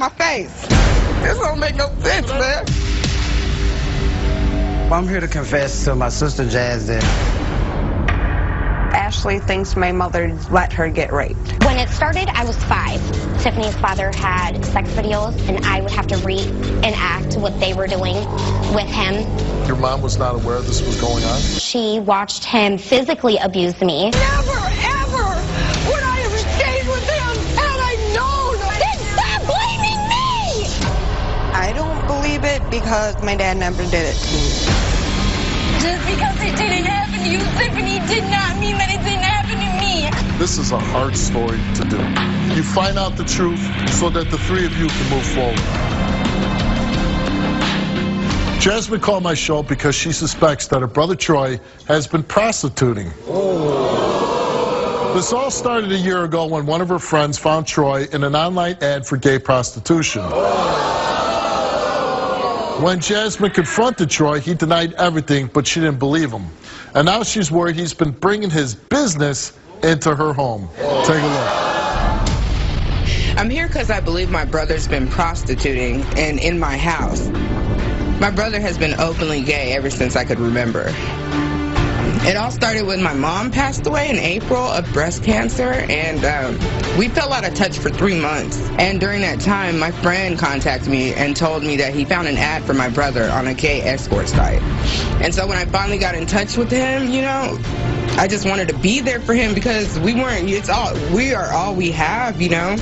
on my face. This don't make no sense, man. I'm here to confess to my sister Jazz that Ashley thinks my mother let her get raped. When it started, I was 5. Tiffany's father had sex videos, and I would have to reenact what they were doing with him. Your mom was not aware this was going on? She watched him physically abuse me. Never, ever would I have stayed with him had I known. Then stop blaming me! I don't believe it because my dad never did it to me. Just because it didn't happen to you, Tiffany, did not mean that it didn't happen to me. This is a hard story to do. You find out the truth so that the three of you can move forward. Jasmine called my show because she suspects that her brother Troy has been prostituting. This all started a year ago when one of her friends found Troy in an online ad for gay prostitution. When Jasmine confronted Troy, he denied everything, but she didn't believe him. And now she's worried he's been bringing his business into her home. Take a look. I'm here because I believe my brother's been prostituting and in my house. My brother has been openly gay ever since I could remember. It all started when my mom passed away in April of breast cancer, and we fell out of touch for 3 months. And during that time, my friend contacted me and told me that he found an ad for my brother on a gay escort site. And so when I finally got in touch with him, you know, I just wanted to be there for him because we are all we have, you know.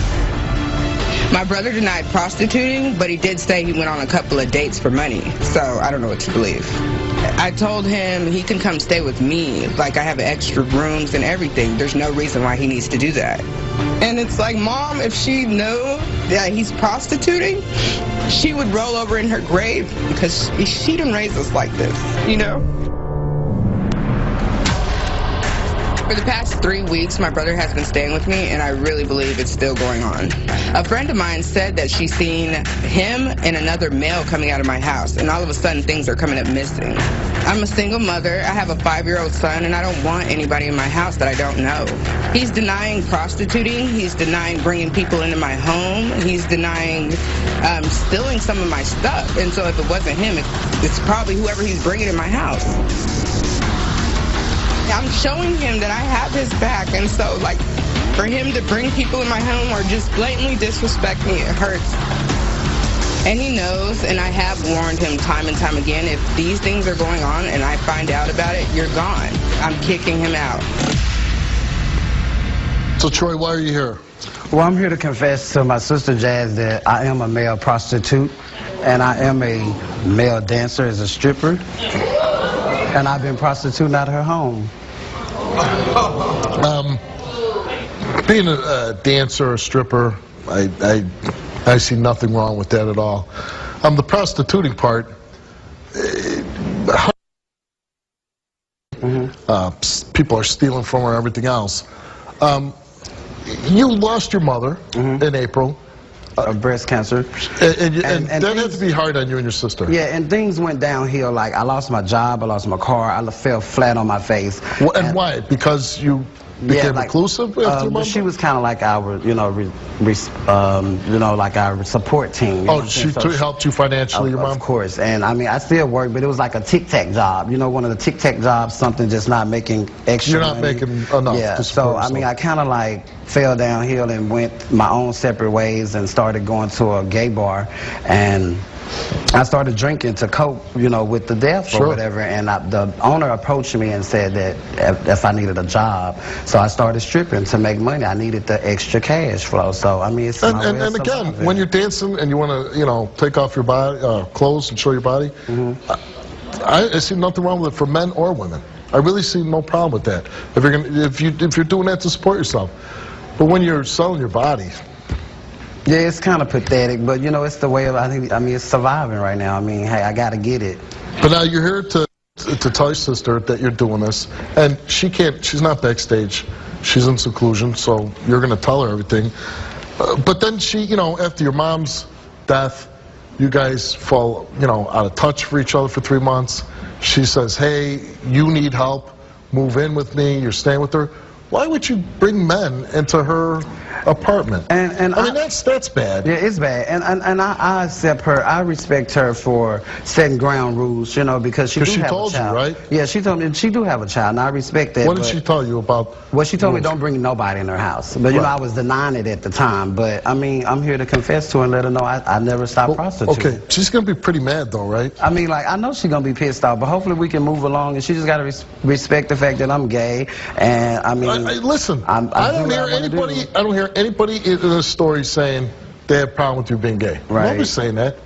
My brother denied prostituting, but he did say he went on a couple of dates for money, so I don't know what to believe. I told him he can come stay with me, like I have extra rooms and everything. There's no reason why he needs to do that. And it's like, Mom, if she knew that he's prostituting, she would roll over in her grave because she didn't raise us like this, you know? For the past 3 weeks, my brother has been staying with me, and I really believe it's still going on. A friend of mine said that she's seen him and another male coming out of my house, and all of a sudden things are coming up missing. I'm a single mother. I have a 5-year-old son, and I don't want anybody in my house that I don't know. He's denying prostituting. He's denying bringing people into my home. He's denying stealing some of my stuff. And so if it wasn't him, it's probably whoever he's bringing in my house. I'm showing him that I have his back, and so, like, for him to bring people in my home or just blatantly disrespect me, it hurts. And he knows, and I have warned him time and time again, if these things are going on and I find out about it, you're gone. I'm kicking him out. So, Troy, why are you here? Well, I'm here to confess to my sister Jazz that I am a male prostitute, and I am a male dancer as a stripper. And I've been prostituting at her home. Being a dancer or stripper, I see nothing wrong with that at all. The prostituting part, people are stealing from her, everything else. You lost your mother in April. Breast cancer. And that had to be hard on you and your sister. Yeah, and things went downhill. Like, I lost my job, I lost my car, I fell flat on my face. And why? Because you became reclusive after your mom? She was kind of like our, like our support team. Oh, she helped you financially, your mom? Of course. And I mean, I still work, but it was like a tic-tac job. You know, one of the tic-tac jobs, something just not making extra You're not money. making enough Yeah, to so support I mean, I kind of like fell downhill and went my own separate ways and started going to a gay bar, and I started drinking to cope, with the death or whatever. And the owner approached me and said that if I needed a job, so I started stripping to make money. I needed the extra cash flow. So I mean, it's my way of again, surviving. when you're dancing and you want to, take off your body, clothes and show your body, I see nothing wrong with it for men or women. I really see no problem with that. If you're doing that to support yourself, but when you're selling your body. Yeah, it's kind of pathetic, but it's the way of, it's surviving right now. I mean, hey, I gotta get it. But now you're here to tell your sister that you're doing this, and she's not backstage. She's in seclusion, so you're gonna tell her everything. But then she, after your mom's death, you guys fall, out of touch for each other for 3 months. She says, hey, you need help, move in with me, you're staying with her. why would you bring men into her apartment? And I mean, that's bad. Yeah, it's bad, and I accept her. I respect her for setting ground rules, you know, because she do she have told a child. you, right? Yeah, she told me she do have a child, and I respect that. What did she tell you about? Well, she told me don't bring nobody in her house, but you know I was denying it at the time. But I mean, I'm here to confess to her and let her know I never stopped prostituting. Okay, she's gonna be pretty mad though, right? I mean, like, I know she's gonna be pissed off, but hopefully we can move along, and she just gotta respect the fact that I'm gay, and I mean, listen, I don't hear anybody in this story saying they have a problem with you being gay. Right. Nobody's saying that.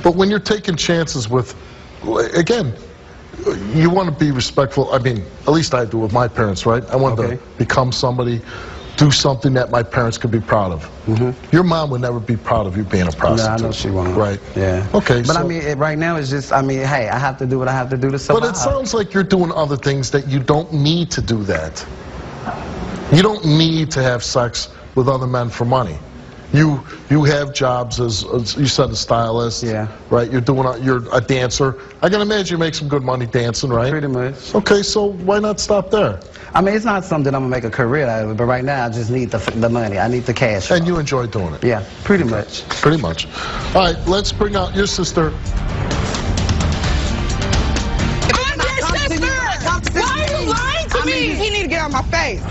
But when you're taking chances with, again, you want to be respectful. I mean, at least I do with my parents, right? I want to become somebody, do something that my parents could be proud of. Your mom would never be proud of you being a prostitute. No, I know she won't. Right. Yeah. Okay. But I mean, right now it's just, I mean, hey, I have to do what I have to do to survive. But it sounds like you're doing other things that you don't need to do that. You don't need to have sex with other men for money. You have jobs as you said, a stylist. Yeah. Right. You're a dancer. I can imagine you make some good money dancing, right? Pretty much. Okay, so why not stop there? I mean, it's not something I'm gonna make a career out of it, but right now I just need the money. I need the cash. And you enjoy doing it. Yeah, pretty much. Pretty much. All right, let's bring out your sister. I'm your sister! Why are you lying to me? He need to get out of my face.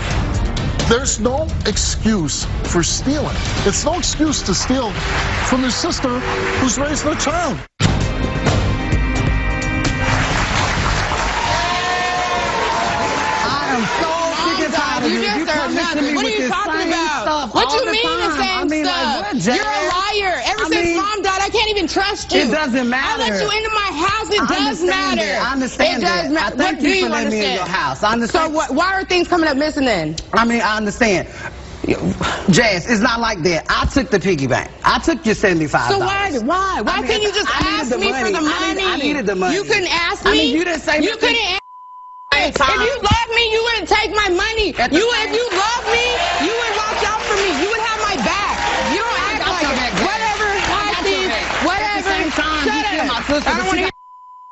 There's no excuse for stealing. It's no excuse to steal from your sister who's raising a child. I am so sick and tired of You you. just are nothing. What are you talking about? What you mean the same stuff? You're a liar. Ever since Mom died, I can't even trust you. It doesn't matter. I let you into my house. It does matter. I understand it does that. matter. I thank What do you you for letting me in understand? your house. I understand. So why are things coming up missing then? I mean, I understand. Jazz, it's not like that. I took the piggy bank. I took your $75. So why? Why couldn't you just ask me for the money? I needed the money. You couldn't ask me. I mean, you didn't say you couldn't ask. If you love me, you wouldn't take my money. If you love me, you would watch out for me. You would have my back. You don't act like it. Whatever. Whatever. Shut up. I don't want to hear.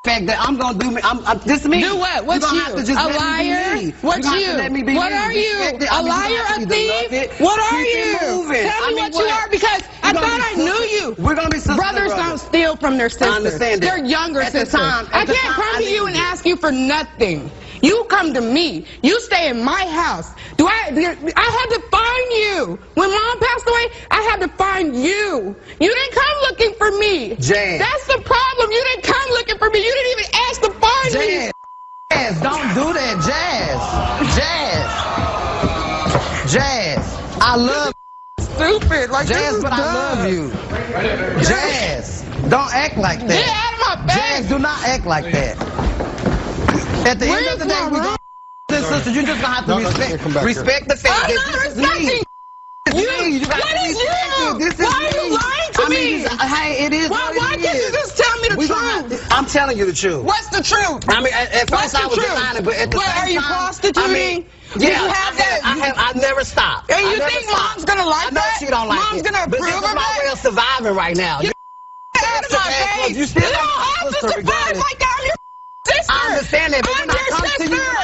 Fact that I'm gonna do me. This me. Do what? What's you? A liar? What's you? What are you? A liar? A thief? What are you? Tell me what you are, because I thought I knew you. We're gonna be brothers. Don't steal from their sisters. I understand that. They're younger sisters. I can't come to you and ask you for nothing. You come to me. You stay in my house. I had to find you. When Mom passed away, I had to find you. You didn't come looking for me. Jazz. That's the problem. You didn't come looking for me. You didn't even ask to find me. Jazz, don't do that, Jazz. Jazz, I love Stupid. Like, Jazz, but I love you. Jazz, don't act like that. Get out of my face. Jazz, do not act like that. At the end of the day, we're going to sister. You're just going to have to respect the fact I'm that not this is me. respecting you. What is you? Why are you lying to me? Hey, it is. Why can't you just tell me the truth? I'm telling you the truth. What's the truth? I mean, at first I was denying it, but at the same time, are you prostituting? I mean, yeah, you have that? I never stopped. And you think Mom's gonna like that? I know she don't like Mom's it. gonna approve of But this is my way of surviving right now. Get out of my face. You still don't have to survive like that. I'm your sister. I understand that, but when I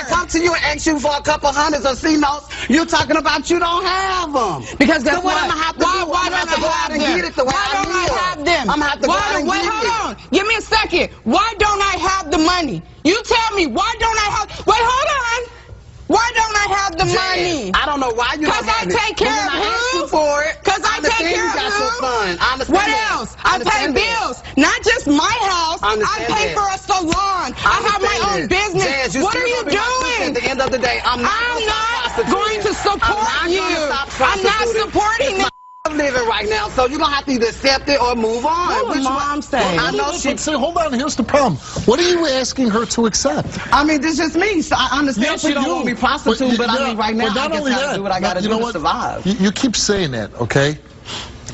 come to you and ask you for a couple hundreds or C-notes, you're talking about you don't have them. Because that's what I'm gonna have to do. Why don't I have them? Why don't I have them? I'm gonna have to go out and get it. Hold on. Give me a second. Why don't I have the money? You tell me. Why don't I have? Wait, hold on. Why don't I have the money? I don't know why you don't have it. Because I take care of who? Because I take care of who? What else? I pay bills. Not just my house. I pay for a salon. I have my own business. What are you doing? At the end of the day, I'm not going to support you. I'm not supporting this. Living right now, so you're gonna have to either accept it or move on. What would Mom say? I know she say, hold on, here's the problem. What are you asking her to accept? I mean, this is me. So I understand she don't want me prostitute, but I mean, right now, I just have to do what I gotta do to survive. You keep saying that, okay?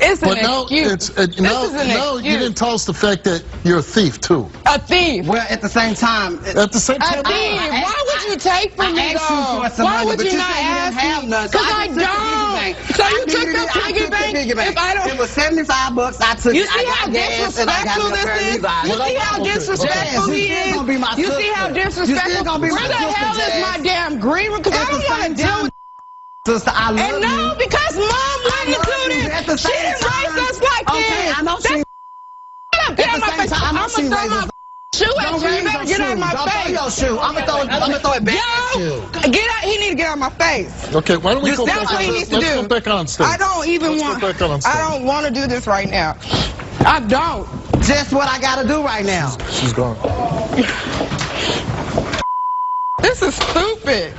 It's an excuse. No, you didn't tell us the fact that you're a thief, too. A thief? Well, at the same time... At the same time... A thief? Why would you take from me, though? Why would you not ask me? Because I don't. So you took the piggy bank? If I don't... It was $75. I took it. You see how disrespectful this is? You see how disrespectful he is? You see how disrespectful... Where the hell is my damn green room? Because I don't want to deal with... sister. I love And no, you. because Mom wouldn't love do you. this. At the She same didn't raise time- us like Okay, this. I know she. Get out At my the same face. time, I know I'm she gonna throw raised my us. shoe at Don't you. You raise better your get out shoe. of my Don't face. throw your shoe. I'm gonna throw it back at you. Yo, get out. He need to get out of my face. Okay, why don't we go That's back what on he needs to Let's do. go back on stage. I don't even Let's want. go back on stage. I don't want to do this right now. I don't. Just what I gotta do right now. She's gone. This is stupid.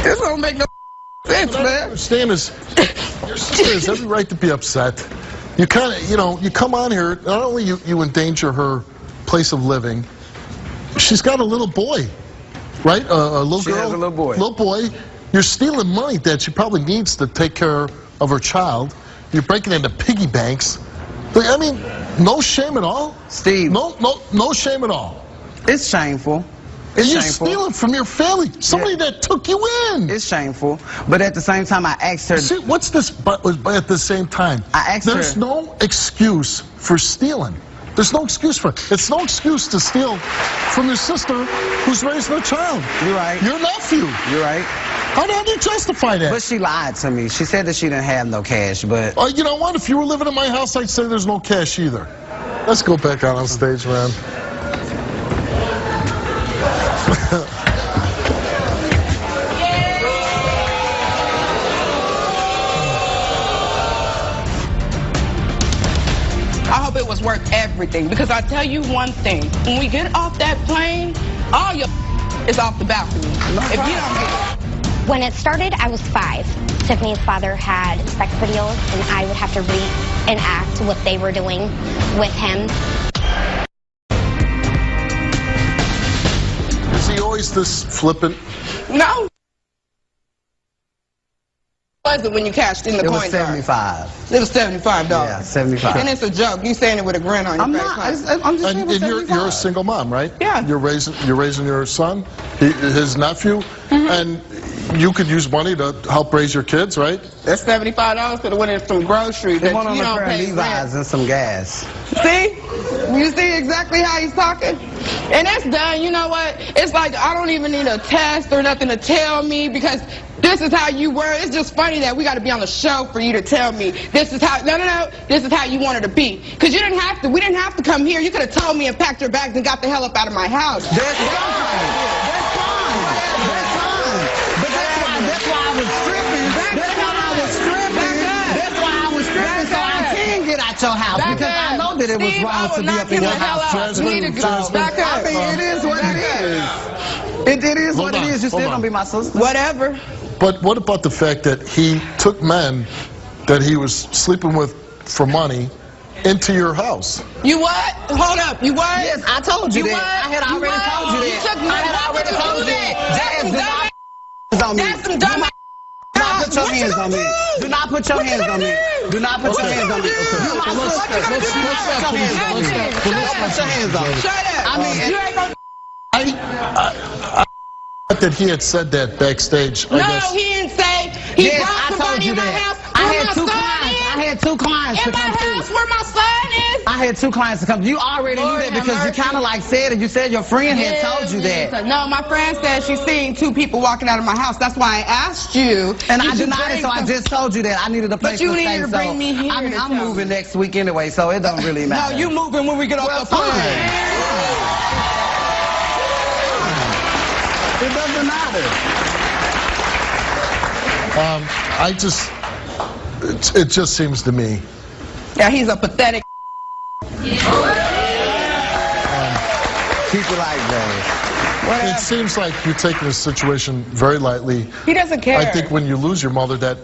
This don't make no sense, What I don't man. understand is your sister has every right to be upset. You kind of, you come on here, not only you endanger her place of living, she's got a little boy, right? A little She girl. has a little boy. Little boy. You're stealing money that she probably needs to take care of her child. You're breaking into piggy banks. I mean, no shame at all. Steve, No shame at all. it's shameful. And It's you're shameful. stealing from your family, somebody that took you in. It's shameful. But at the same time, I asked her. See, what's this but at the same time? I asked There's her- no excuse for stealing. There's no excuse for it. It's no excuse to steal from your sister who's raising her child. You're right. Your nephew. You're right. How do you justify that? But she lied to me. She said that she didn't have no cash, but You know what? If you were living in my house, I'd say there's no cash either. Let's go back out on stage, man. I hope it was worth everything because I tell you one thing: when we get off that plane, all your is off the balcony. If you don't get it. When it started, I was 5. Tiffany's father had sex videos, and I would have to reenact what they were doing with him. Is he always this flippant? No. Was it when you cashed in the it was coin jar? 75. It was $75. Yeah, 75. And it's a joke. You saying it with a grin on your I'm face. not. huh? I'm just saying And it was you're a 75. single mom, right? Yeah. You're raising your son, his nephew, and you could use money to help raise your kids, right? That's $75 could have went in some groceries They that want on you a don't pair of pay Levi's rent. and some gas. See? You see exactly how he's talking? And that's done. You know what? It's like I don't even need a test or nothing to tell me because this is how you were. It's just funny that we got to be on the show for you to tell me this is how. No. This is how you wanted to be. Because you didn't have to. We didn't have to come here. You could have told me and packed your bags and got the hell up out of my house. That's fine. That's fine. That's fine. But that's why I was stripping. That's why I was stripping. That's why I was stripping so I can get out your house Back because I up. know that it was Steve, I wrong will to be knock up in him your the hell house. out. You need to go. Back up. I mean, it is what it is. It is what Hold it on, is. You hold still on. gonna be my sister. Whatever. But what about the fact that he took men that he was sleeping with for money into your house? You what? Hold up. You what? Yes, I told you You that. what? I had You already what? told you You that. took me. I had Why would already you told do you that? that. That's some dumb On me. That's some dumb Do not put your hands on me. Do not put your hands on me. Do not put your hands on me. Do not put your hands on me. Shut up. I mean, you ain't gonna. I that he had said that backstage. I No, guess. he didn't say. He Yes, brought I told somebody you in my that. house. I where had my two son clients. is. I had two clients to In my come house through. where my son is. I had two clients to come. You already Lord knew that have because you mercy. kind of like said it. You said your friend had told you that. No, my friend said she's seen 2 people walking out of my house. That's why I asked you. And Did I you denied it, bring so I some- just told you that I needed a place you to stay. needed to bring so me here I mean, to I'm tell moving me. next week anyway, so it don't really No, matter. you moving when we get off Well, the plane. It doesn't matter. It just seems to me. Yeah, he's a pathetic. Keep it like that. It Whatever. seems like you're taking the situation very lightly. He doesn't care. I think when you lose your mother, that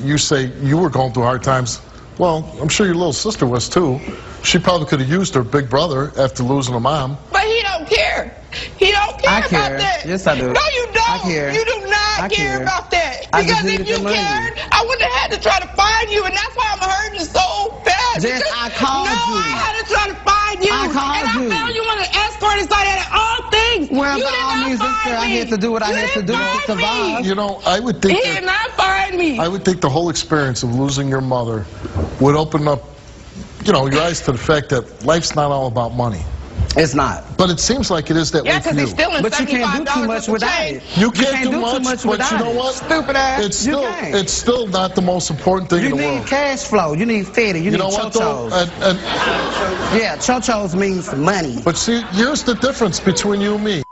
you say you were going through hard times. Well, I'm sure your little sister was too. She probably could have used her big brother after losing a mom. But he don't care. He don't care I care. about that. Yes, I do. No, you don't. I care. You do not I care care. about that. I just Because if needed you the money. cared, I wouldn't have had to try to find you, and that's why I'm hurting so bad. Jess, Because- I called no, you. I had to try to find you. I called and you. I found you on an escort and started at all things. Well, you by did all not means, find sister, I me. had to do what I You had to didn't do to find survive. me. You know, I would think He that did not find me. I would think the whole experience of losing your mother would open up, your eyes to the fact that life's not all about money. It's not. But it seems like it is that Yeah, way for because you. he's stealing But you can't do too $75 much worth of without change. it. You can't do do much, too much but without you know it. what? Stupid ass. It's still not the most important thing You in the need world. cash flow. You need fitty. You You need know what though? chochos. Yeah, chochos means money. But see, here's the difference between you and me.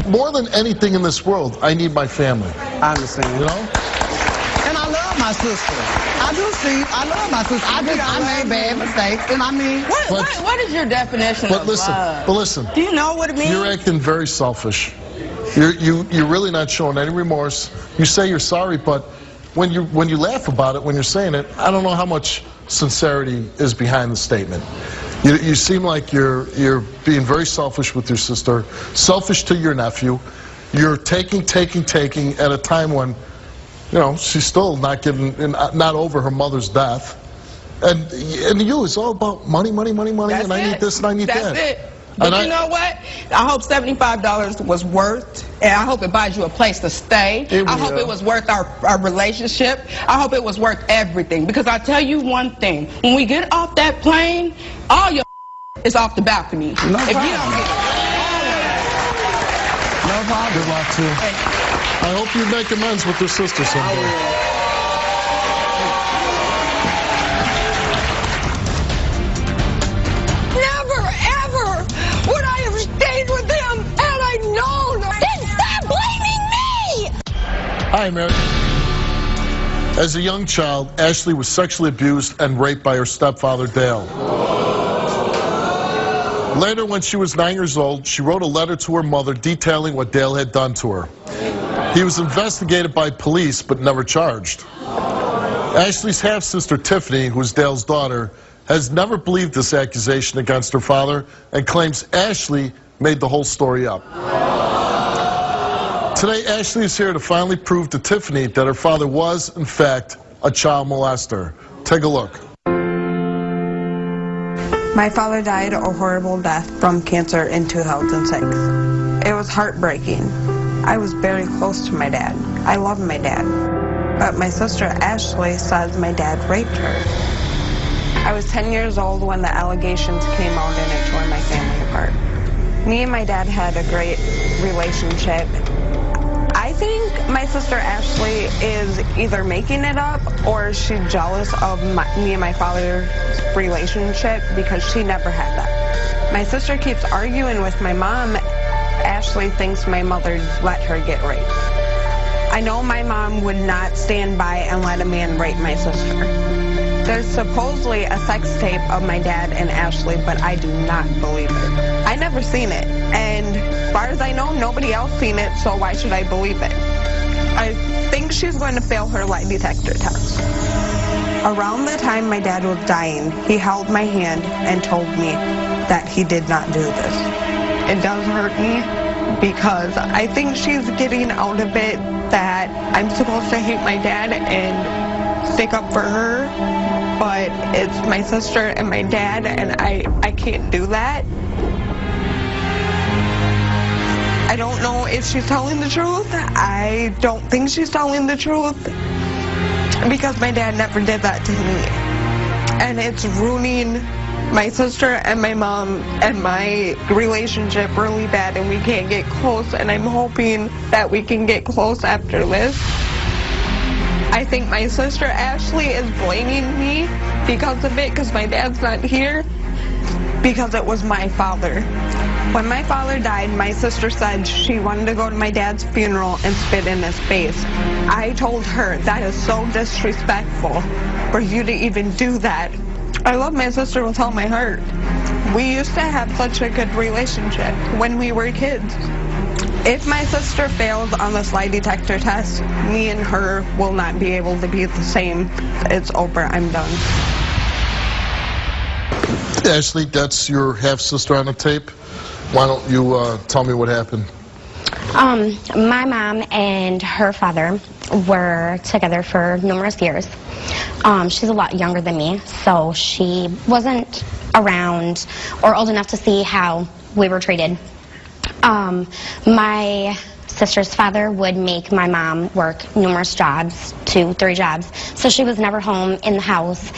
More than anything in this world, I need my family. I understand. You know? And I love my sister. I do see. I love my sister. I made bad mistakes, and I mean. What is your definition But of listen, love? but listen. Do you know what it means? You're acting very selfish. You're really not showing any remorse. You say you're sorry, but when you laugh about it, when you're saying it, I don't know how much sincerity is behind the statement. You seem like you're being very selfish with your sister, selfish to your nephew. You're taking at a time when, you know, she's still not over her mother's death. And you, it's all about money, That's and I need this and I need that. That's it. But you know what? I hope $75 was worth, and I hope it buys you a place to stay. I hope it was worth our relationship. I hope it was worth everything. Because I tell you one thing, when we get off that plane, all your is off the balcony. No if problem. you don't get No problem. Good luck to you. I hope you make amends with your sister someday. Never, ever would I have stayed with him had I known. Then stop blaming me! Hi, Mary. As a young child, Ashley was sexually abused and raped by her stepfather, Dale. Later, when she was 9 years old, she wrote a letter to her mother detailing what Dale had done to her. He was investigated by police, but never charged. Ashley's half-sister, Tiffany, who is Dale's daughter, has never believed this accusation against her father and claims Ashley made the whole story up. Today, Ashley is here to finally prove to Tiffany that her father was, in fact, a child molester. Take a look. My father died a horrible death from cancer in 2006. It was heartbreaking. I was very close to my dad. I love my dad. But my sister Ashley says my dad raped her. I was 10 years old when the allegations came out and it tore my family apart. Me and my dad had a great relationship. I think my sister Ashley is either making it up or she's jealous of me and my father's relationship because she never had that. My sister keeps arguing with my mom. Ashley thinks my mother let her get raped. I know my mom would not stand by and let a man rape my sister. There's supposedly a sex tape of my dad and Ashley, but I do not believe it. I never seen it, and as far as I know, nobody else seen it, so why should I believe it? I think she's going to fail her lie detector test. Around the time my dad was dying, he held my hand and told me that he did not do this. It does hurt me because I think she's getting out of it that I'm supposed to hate my dad and stick up for her, but it's my sister and my dad, and I can't do that. I don't know if she's telling the truth. I don't think she's telling the truth because my dad never did that to me. And it's ruining my sister and my mom and my relationship really bad, and we can't get close, and I'm hoping that we can get close after this. I think my sister Ashley is blaming me because of it, because my dad's not here, because it was my father. When my father died, my sister said she wanted to go to my dad's funeral and spit in his face. I told her that is so disrespectful for you to even do that. I love my sister with all my heart. We used to have such a good relationship when we were kids. If my sister fails on this lie detector test, me and her will not be able to be the same. It's over. I'm done. Ashley, that's your half-sister on the tape. Why don't you tell me what happened? My mom and her father were together for numerous years. She's a lot younger than me, so she wasn't around or old enough to see how we were treated. My sister's father would make my mom work numerous jobs, 2, 3 jobs. So she was never home in the house.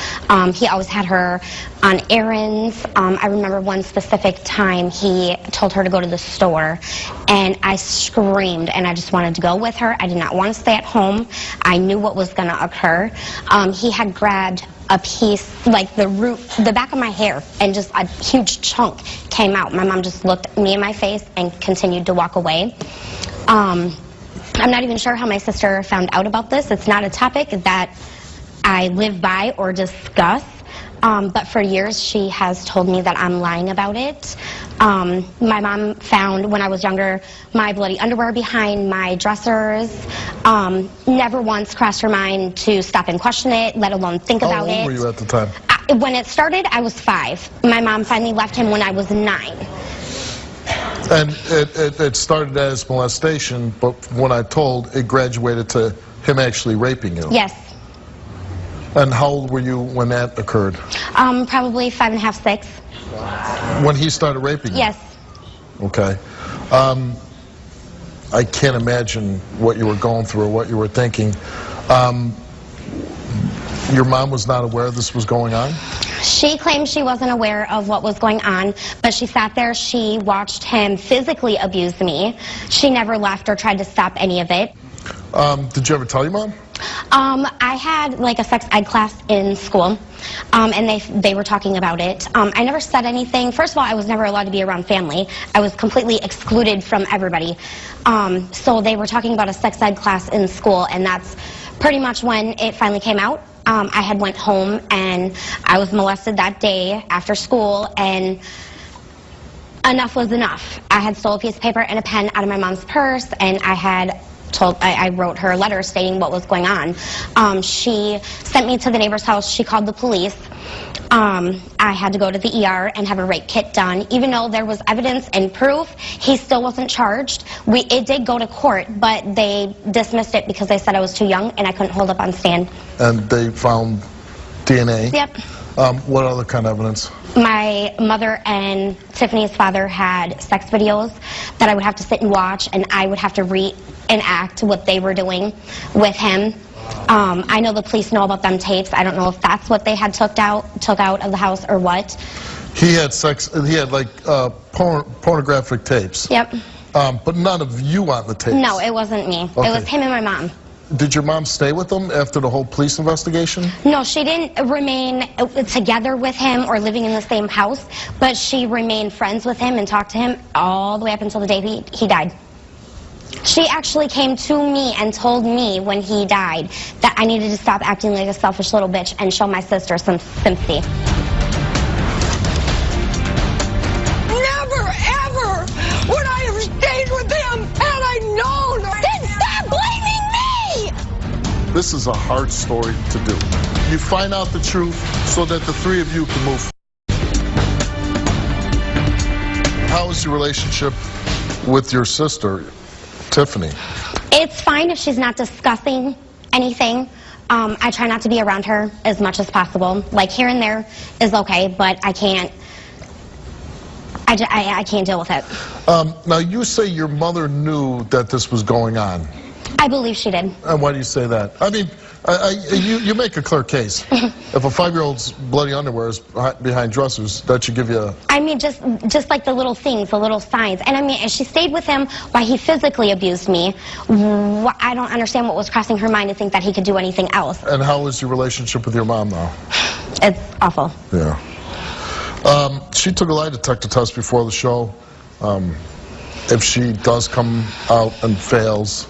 He always had her on errands. I remember one specific time he told her to go to the store, and I screamed, and I just wanted to go with her. I did not want to stay at home. I knew what was going to occur. He had grabbed a piece, like the back of my hair, and just a huge chunk came out. My mom just looked me in my face and continued to walk away. I'm not even sure how my sister found out about this. It's not a topic that I live by or discuss. But for years, she has told me that I'm lying about it. My mom found, when I was younger, my bloody underwear behind my dressers. Never once crossed her mind to stop and question it, let alone think about it. How old were you at the time? When it started, I was 5. My mom finally left him when I was 9. And it started as molestation, but when I told, it graduated to him actually raping you. Yes. And how old were you when that occurred? Probably 5 1/2, 6. When he started raping you? Yes. Okay. I can't imagine what you were going through or what you were thinking. Your mom was not aware this was going on? She claimed she wasn't aware of what was going on, but she sat there, she watched him physically abuse me. She never left or tried to stop any of it. Did you ever tell your mom? I had like a sex ed class in school, and they were talking about it. I never said anything. First of all, I was never allowed to be around family. I was completely excluded from everybody. So they were talking about a sex ed class in school, and that's pretty much when it finally came out. I had went home, and I was molested that day after school, and enough was enough. I had stole a piece of paper and a pen out of my mom's purse, and I wrote her a letter stating what was going on. She sent me to the neighbor's house. She called the police. I had to go to the ER and have a rape kit done. Even though there was evidence and proof, he still wasn't charged. It did go to court, but they dismissed it because they said I was too young and I couldn't hold up on stand. And they found DNA? Yep. What other kind of evidence? My mother and Tiffany's father had sex videos that I would have to sit and watch, and I would have to reenact what they were doing with him. I know the police know about them tapes. I don't know if that's what they had took out of the house or what. He had like pornographic tapes. Yep. But none of you on the tapes. No, it wasn't me. Okay. It was him and my mom. Did your mom stay with him after the whole police investigation? No, she didn't remain together with him or living in the same house, but she remained friends with him and talked to him all the way up until the day he died. She actually came to me and told me when he died that I needed to stop acting like a selfish little bitch and show my sister some sympathy. Never, ever would I have stayed with him had I known. Then stop blaming me! This is a hard story to do. You find out the truth so that the 3 of you can move forward. How is your relationship with your sister, Tiffany? It's fine if she's not discussing anything. I try not to be around her as much as possible. Like here and there is okay, but I can't deal with it. Now you say your mother knew that this was going on. I believe she did. And why do you say that? I mean, you make a clear case. If a 5-year-old's bloody underwear is behind dressers, that should give you a... I mean, just like the little things, the little signs. And I mean, she stayed with him while he physically abused me. I don't understand what was crossing her mind to think that he could do anything else. And how is your relationship with your mom now? It's awful. Yeah. She took a lie detector test before the show. If she does come out and fails,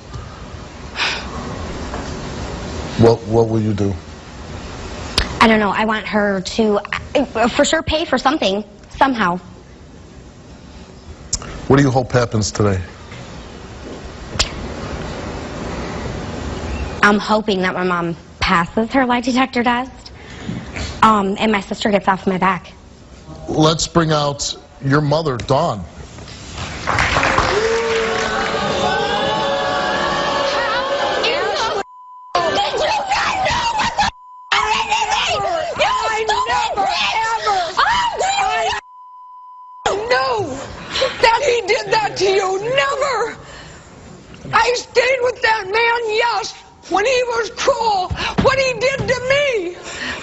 what will you do? I don't know. I want her to, for sure, pay for something, somehow. What do you hope happens today? I'm hoping that my mom passes her lie detector test, and my sister gets off my back. Let's bring out your mother, Dawn. That he did that to you. Never. I stayed with that man, yes, when he was cruel, what he did to me.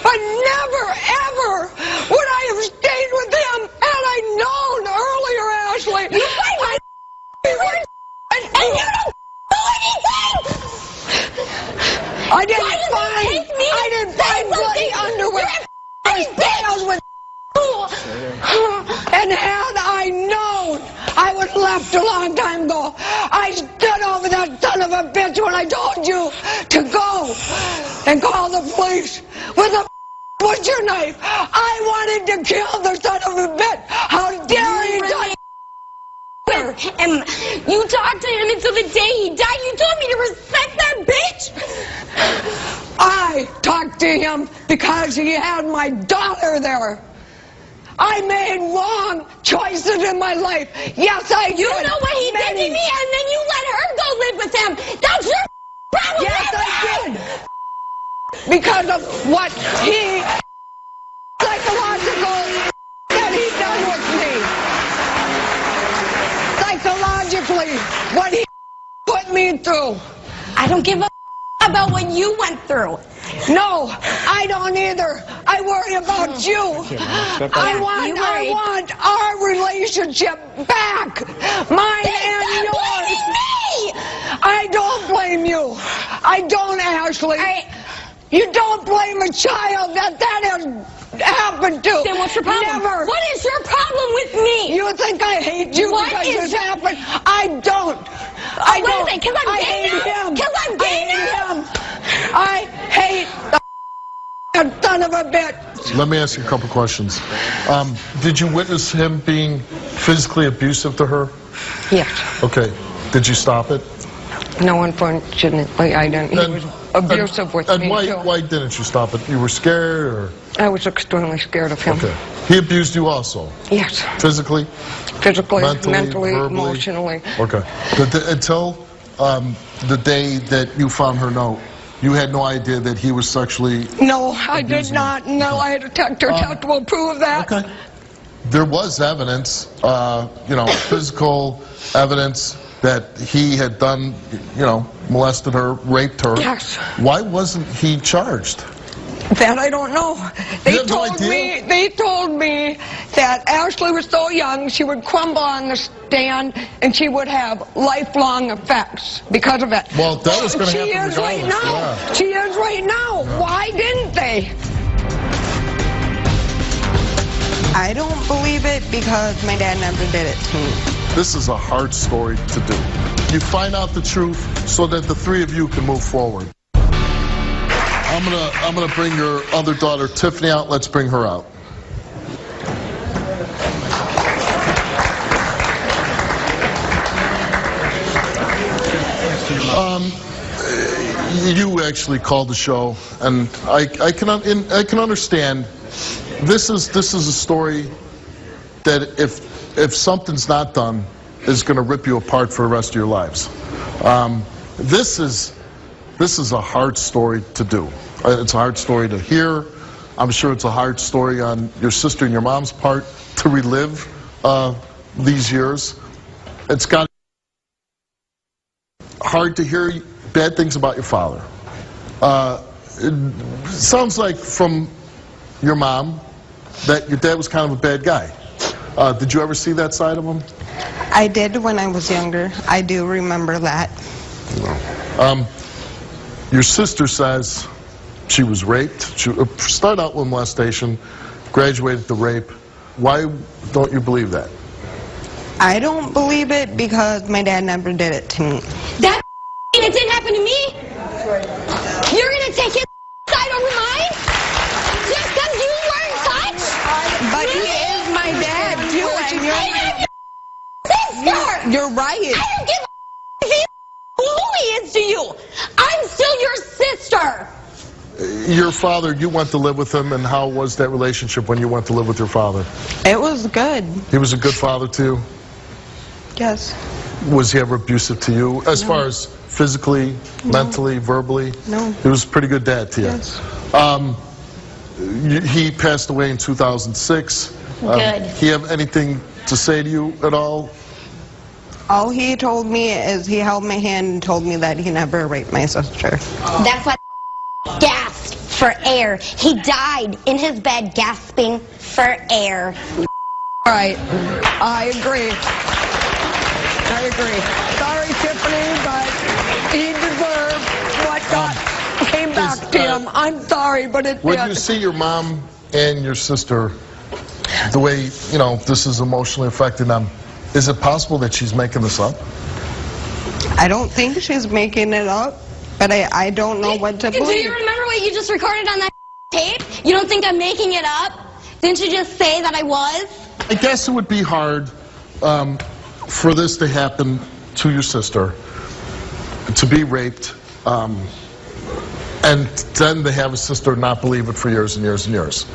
But never, ever would I have stayed with him had I known earlier, Ashley. You fight with and you don't do anything. I didn't find bloody underwear. I stayed with and had I known I was left a long time ago, I stood over that son of a bitch when I told you to go and call the police with a butcher knife. I wanted to kill the son of a bitch. How dare you touch And you talked to him until the day he died. You told me to respect that bitch. I talked to him because he had my daughter there. I made wrong choices in my life. Yes, I did. You know what he did to me, and then you let her go live with him. That's your problem. Yes, I did. Because of what he psychological that he done with me. Psychologically, what he put me through. I don't give a about what you went through. No, I don't either. I worry about you. I want our relationship back. Mine and yours. Me! I don't blame you. I don't, Ashley. You don't blame a child that has happened to. Then what's your problem? Never. What is your problem with me? You think I hate you What because is this happened? I don't. I don't. Because I'm I gay hate now? him. Because I'm gay now? I hate the son of a bitch. Let me ask you a couple questions. Did you witness him being physically abusive to her? Yes. Okay. Did you stop it? No, unfortunately, I didn't. He was abusive with me, why, too. why didn't you stop it? You were scared, or? I was extremely scared of him. Okay. He abused you also? Yes. Physically? Physically, verbally? mentally, emotionally. Okay. Until the day that you found her note, you had no idea that he was sexually... No, I did not. No, I had a detector test to prove that. Okay. There was evidence, physical evidence that he had done, molested her, raped her. Yes. Why wasn't he charged? That I don't know. You have no idea? They told me that Ashley was so young, she would crumble on the stand and she would have lifelong effects because of it. Well, that was going to happen She is right regardless, now. yeah. She is right now. Why didn't they? I don't believe it because my dad never did it to me. This is a hard story to do. You find out the truth so that the three of you can move forward. I'm gonna bring your other daughter, Tiffany, out. Let's bring her out. You actually called the show, and I can understand. This is a story that if something's not done, is going to rip you apart for the rest of your lives. This is a hard story to do. It's a hard story to hear. I'm sure it's a hard story on your sister and your mom's part to relive these years. It's got hard to hear bad things about your father. It sounds like from your mom that your dad was kind of a bad guy. Did you ever see that side of him? I did when I was younger. I do remember that. Your sister says she was raped. She started out with molestation, graduated to rape. Why don't you believe that? I don't believe it because my dad never did it to me. That it didn't happen to me? You're going to take his side over mine? Just because you weren't touched? But he is my dad, too, and Sister! you're right. I don't give a who he is to you. I'm still your sister. Your father, you went to live with him, and how was that relationship when you went to live with your father? It was good. He was a good father to you? Yes. Was he ever abusive to you, as far as physically, mentally, verbally? No. He was a pretty good dad to you. Yes. He passed away in 2006. Good. He have anything to say to you at all? All he told me is he held my hand and told me that he never raped my sister. That's why gasped for air. He died in his bed gasping for air. All right, I agree. I agree. Sorry, Tiffany, but he deserved what came back to him. I'm sorry, but it When did. you see your mom and your sister, the way, this is emotionally affecting them, is it possible that she's making this up? I don't think she's making it up, but I don't know what to Do believe. you remember what you just recorded on that tape? You don't think I'm making it up? Didn't you just say that I was? I guess it would be hard for this to happen to your sister, to be raped, and then to have a sister not believe it for years and years and years.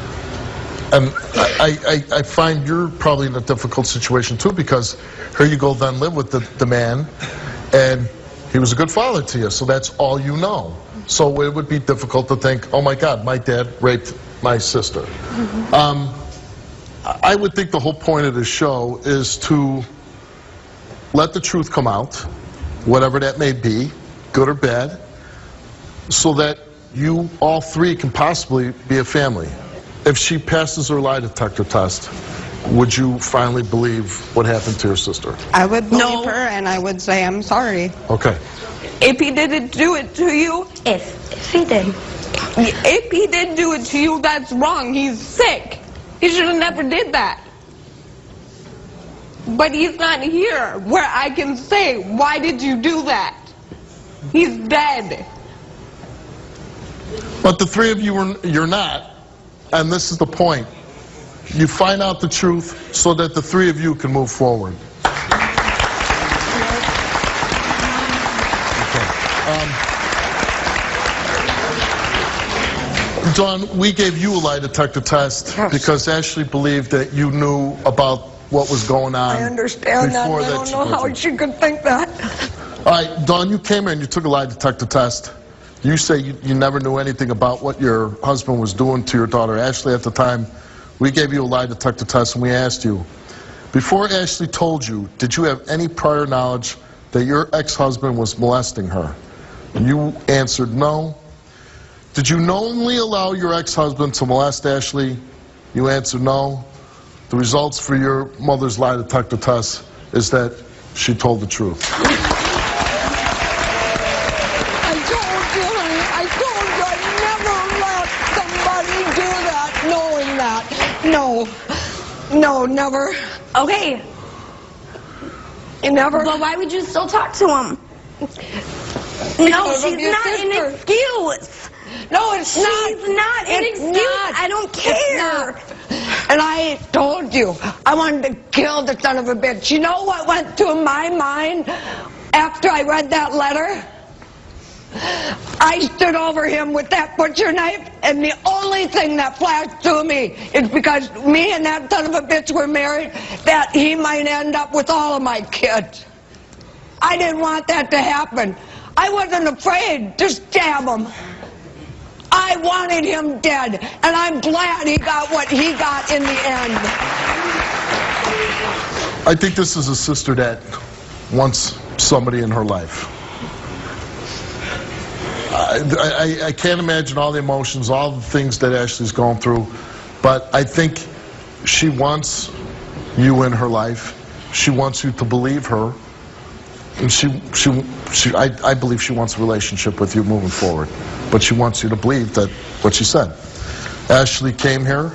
And I find you're probably in a difficult situation too, because here you go then live with the man, and he was a good father to you, so that's all you know. So it would be difficult to think, oh my God, my dad raped my sister. Mm-hmm. I would think the whole point of this show is to let the truth come out, whatever that may be, good or bad, so that you all three can possibly be a family. If she passes her lie detector test, would you finally believe what happened to your sister? I would believe her, and I would say I'm sorry. Okay. If he didn't do it to you, If he did. if he did do it to you, that's wrong. He's sick. He should have never did that. But he's not here where I can say, why did you do that? He's dead. But the three of you, you're not, and this is the point. You find out the truth so that the three of you can move forward. Dawn, we gave you a lie detector test because Ashley believed that you knew about what was going on. I understand that. before I don't know how she could think that. All right, Dawn, you came here and you took a lie detector test. You say you never knew anything about what your husband was doing to your daughter Ashley at the time. We gave you a lie detector test and we asked you, before Ashley told you, did you have any prior knowledge that your ex-husband was molesting her? And you answered no. Did you knowingly allow your ex-husband to molest Ashley? You answered no. The results for your mother's lie detector test is that she told the truth. I told you, honey. I told you I'd never let somebody do that, knowing that. No, never. Okay. You never. But why would you still talk to him? No, Because of she's your not sister. an excuse. No, it's not. She's not an It's excuse. not. I don't It's care. not. And I told you, I wanted to kill the son of a bitch. You know what went through my mind after I read that letter? I stood over him with that butcher knife, and the only thing that flashed through me is because me and that son of a bitch were married, that he might end up with all of my kids. I didn't want that to happen. I wasn't afraid to stab him. I wanted him dead, and I'm glad he got what he got in the end. I think this is a sister that wants somebody in her life. I can't imagine all the emotions, all the things that Ashley's going through, but I think she wants you in her life. She wants you to believe her, and I believe she wants a relationship with you moving forward, but she wants you to believe that what she said. Ashley came here,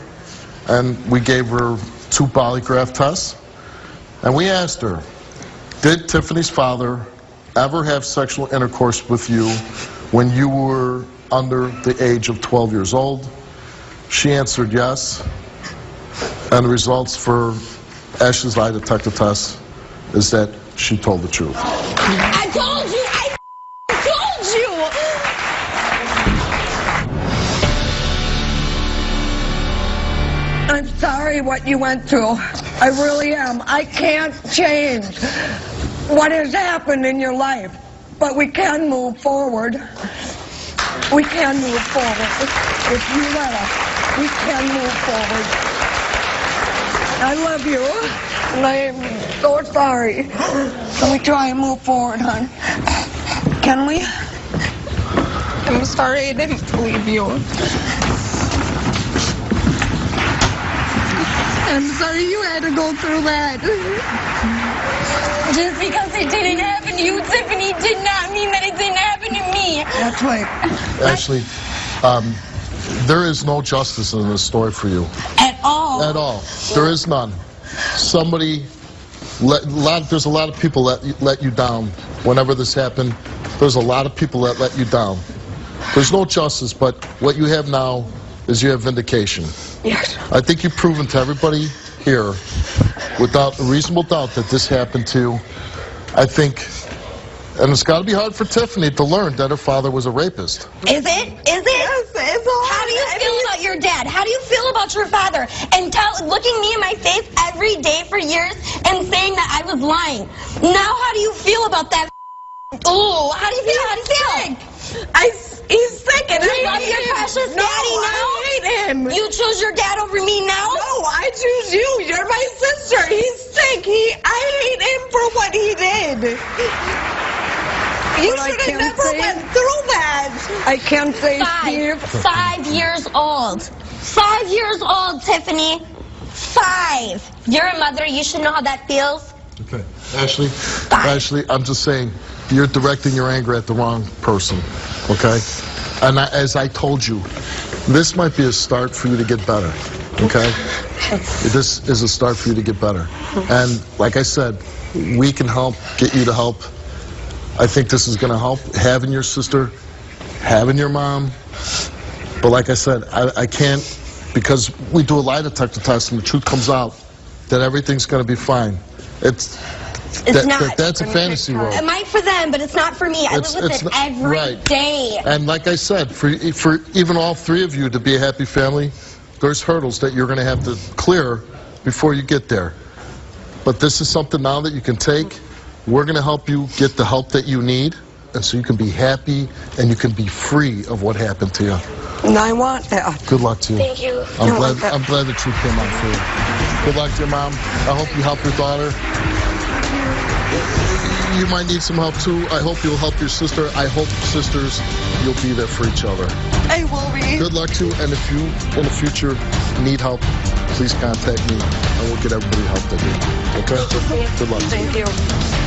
and we gave her 2 polygraph tests, and we asked her, did Tiffany's father ever have sexual intercourse with you when you were under the age of 12 years old? She answered yes, and the results for Ashley's lie detector test is that she told the truth. I told you. I told you. I'm sorry what you went through. I really am. I can't change what has happened in your life, but we can move forward. We can move forward. If you let us, we can move forward. I love you. And I am so sorry. Can we try and move forward, hon? Can we? I'm sorry I didn't believe you. I'm sorry you had to go through that. Just because it didn't happen to you, Tiffany, did not mean that it didn't happen to me. That's right. Ashley, there is no justice in this story for you. At all. At all. There is none. Somebody, there's a lot of people that let you down. Whenever this happened, there's a lot of people that let you down. There's no justice, but what you have now is you have vindication. Yes. I think you've proven to everybody here, without a reasonable doubt, that this happened to you. I think, and it's got to be hard for Tiffany to learn that her father was a rapist. Is it? Is it? Yes, it's hard. How do you feel about your dad? How do you feel about your father? And looking me in my face every day for years and saying that I was lying. Now how do you feel about that? Oh, how do you feel? How do you feel? He's sick and You I love hate your him. precious No, daddy now? I hate him. You choose your dad over me now? No, I choose you. You're my sister. He's sick. I hate him for what he did. You What I should have can never say- went through that. I can say, Steve, 5 years old. 5 years old, Tiffany. 5. You're a mother. You should know how that feels. Okay. Ashley, I'm just saying, you're directing your anger at the wrong person, okay? And as I told you, this might be a start for you to get better, okay? This is a start for you to get better. And like I said, we can help get you to help. I think this is going to help, having your sister, having your mom. But like I said, I can't, because we do a lie detector test and the truth comes out that everything's going to be fine. It's not. That's a fantasy world. It might for them, but it's not for me. I live with it every day. Right. And like I said, for even all three of you to be a happy family, there's hurdles that you're going to have to clear before you get there. But this is something now that you can take. We're going to help you get the help that you need, and so you can be happy and you can be free of what happened to you. and I want that. Good luck to you. Thank you. I'm glad the truth came out for you. Good luck to your mom. I hope you help your daughter. You might need some help too. I hope you'll help your sister. I hope, sisters, you'll be there for each other. I will be. Good luck to you, and if you in the future need help, please contact me and we'll get everybody help they need. Okay? Good luck to you. Thank you.